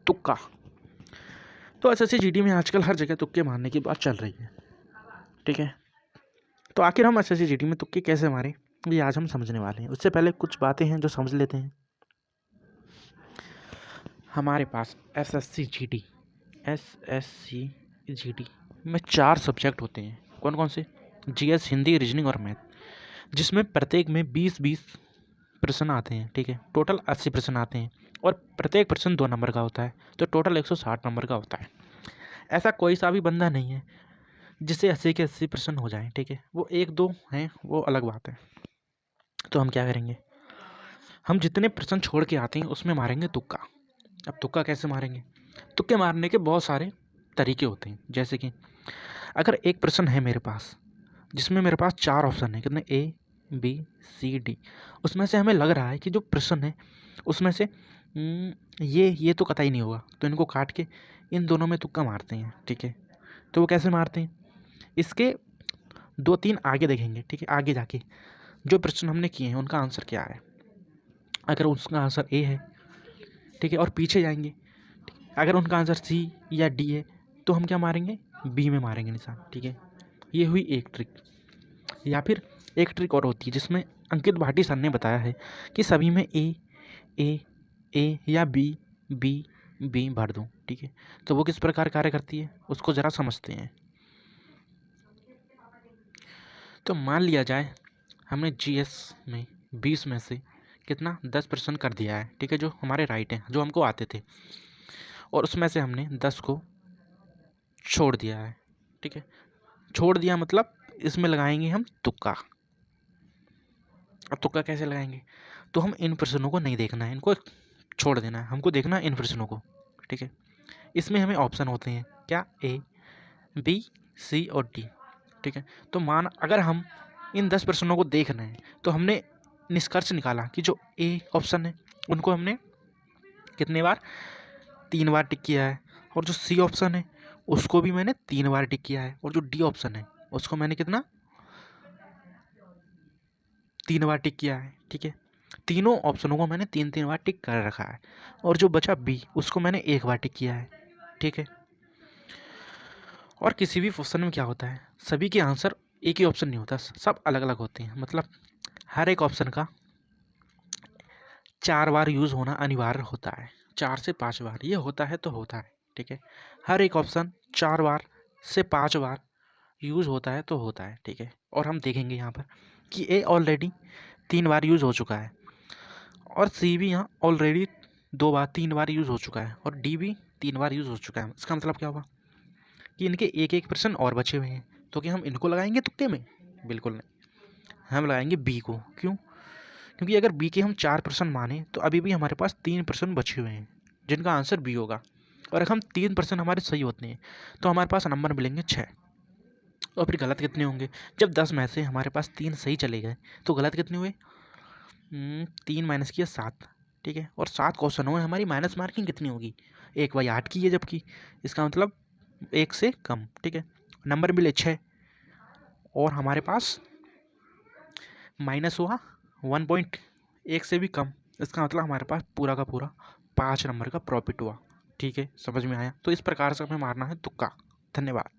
तुक्का। तो SSC GD में आजकल हर जगह तुक्के मारने की बात चल रही है, ठीक है। तो आखिर हम एसएससी जीडी में तुक्के कैसे मारें, ये आज हम समझने वाले हैं। उससे पहले कुछ बातें हैं जो समझ लेते हैं। हमारे पास एसएससी जीडी में 4 सब्जेक्ट होते हैं। कौन कौन से? जीएस, हिंदी, रीजनिंग और मैथ, जिसमें प्रत्येक में 20-20 प्रश्न आते हैं, ठीक है। टोटल 80 प्रश्न आते हैं और प्रत्येक प्रश्न 2 नंबर का होता है, तो टोटल 160 नंबर का होता है। ऐसा कोई सा भी बंदा नहीं है जिससे 80 के 80 प्रश्न हो जाएं, ठीक है। वो 1-2 हैं, वो अलग बात है। तो हम क्या करेंगे, हम जितने प्रश्न छोड़ के आते हैं उसमें मारेंगे तुक्का। अब तुक्का कैसे मारेंगे? तुक्के मारने के बहुत सारे तरीके होते हैं। जैसे कि अगर एक प्रश्न है मेरे पास जिसमें मेरे पास 4 ऑप्शन है, कितने? ए, बी, सी, डी। उसमें से हमें लग रहा है कि जो प्रश्न है उसमें से ये तो कतई नहीं होगा, तो इनको काट के इन दोनों में तुक्का मारते हैं, ठीक है। तो वो कैसे मारते हैं, इसके 2-3 आगे देखेंगे, ठीक है। आगे जाके जो प्रश्न हमने किए हैं उनका आंसर क्या है। अगर उसका आंसर ए है, ठीक है, और पीछे जाएंगे, अगर उनका आंसर सी या डी है तो हम क्या मारेंगे, बी में मारेंगे निशान, ठीक है। ये हुई एक ट्रिक। या फिर एक ट्रिक और होती है जिसमें अंकित भाटी सर ने बताया है कि सभी में ए या बी भर दूं, ठीक है। तो वो किस प्रकार कार्य करती है उसको ज़रा समझते हैं। तो मान लिया जाए हमने जीएस में 20 में से कितना 10% कर दिया है, ठीक है, जो हमारे राइट हैं, जो हमको आते थे, और उसमें से हमने 10 को छोड़ दिया है, ठीक है। छोड़ दिया मतलब इसमें लगाएंगे हम तुक्का। अब तुक्का कैसे लगाएंगे, तो हम इन प्रश्नों को नहीं देखना है, इनको छोड़ देना है, हमको देखना है इन प्रश्नों को, ठीक है। इसमें हमें ऑप्शन होते हैं क्या, ए, बी, सी और डी, ठीक है। तो मान अगर हम इन 10 प्रश्नों को देख रहे हैं तो हमने निष्कर्ष निकाला कि जो ए ऑप्शन है उनको हमने कितने बार, 3 बार टिक किया है, और जो सी ऑप्शन है उसको भी मैंने 3 बार टिक किया है, और जो डी ऑप्शन है उसको मैंने कितना, 3 बार टिक किया है, ठीक है। तीनों ऑप्शनों को मैंने 3-3 बार टिक कर रखा है, और जो बचा बी उसको मैंने 1 बार टिक किया है, ठीक है। और किसी भी क्वेश्चन में क्या होता है, सभी के आंसर एक ही ऑप्शन नहीं होता, सब अलग अलग होते हैं। मतलब हर एक ऑप्शन का 4 बार यूज़ होना अनिवार्य होता है, 4 से 5 बार, ये होता है तो होता है, ठीक है। हर एक ऑप्शन 4 बार से 5 बार यूज़ होता है तो होता है, ठीक है। और हम देखेंगे यहाँ पर कि ए ऑलरेडी 3 बार यूज़ हो चुका है, और सी भी यहाँ ऑलरेडी 2 बार 3 बार यूज़ हो चुका है, और डी भी 3 बार यूज़ हो चुका है। इसका मतलब क्या हुआ कि इनके एक प्रश्न और बचे हुए हैं, तो क्या हम इनको लगाएंगे तुक्के में? बिल्कुल नहीं, हम लगाएंगे बी को। क्यों? क्योंकि अगर बी के हम 4 प्रश्न माने तो अभी भी हमारे पास 3 प्रश्न बचे हुए हैं जिनका आंसर बी होगा, और अगर हम 3 प्रश्न हमारे सही होते हैं तो हमारे पास नंबर मिलेंगे 6। और फिर गलत कितने होंगे, जब 10 में से हमारे पास 3 सही चले गए तो गलत कितने हुए, 3 माइनस किया 7, ठीक है। और 7 क्वेश्चन हुए, हमारी माइनस मार्किंग कितनी होगी, 1/8 की है, जबकि इसका मतलब 1 से कम, ठीक है। नंबर मिले 6, और हमारे पास माइनस हुआ 1.1 से भी कम, इसका मतलब हमारे पास पूरा का पूरा 5 नंबर का प्रॉफिट हुआ, ठीक है। समझ में आया? तो इस प्रकार से हमें मारना है तुक्का। धन्यवाद।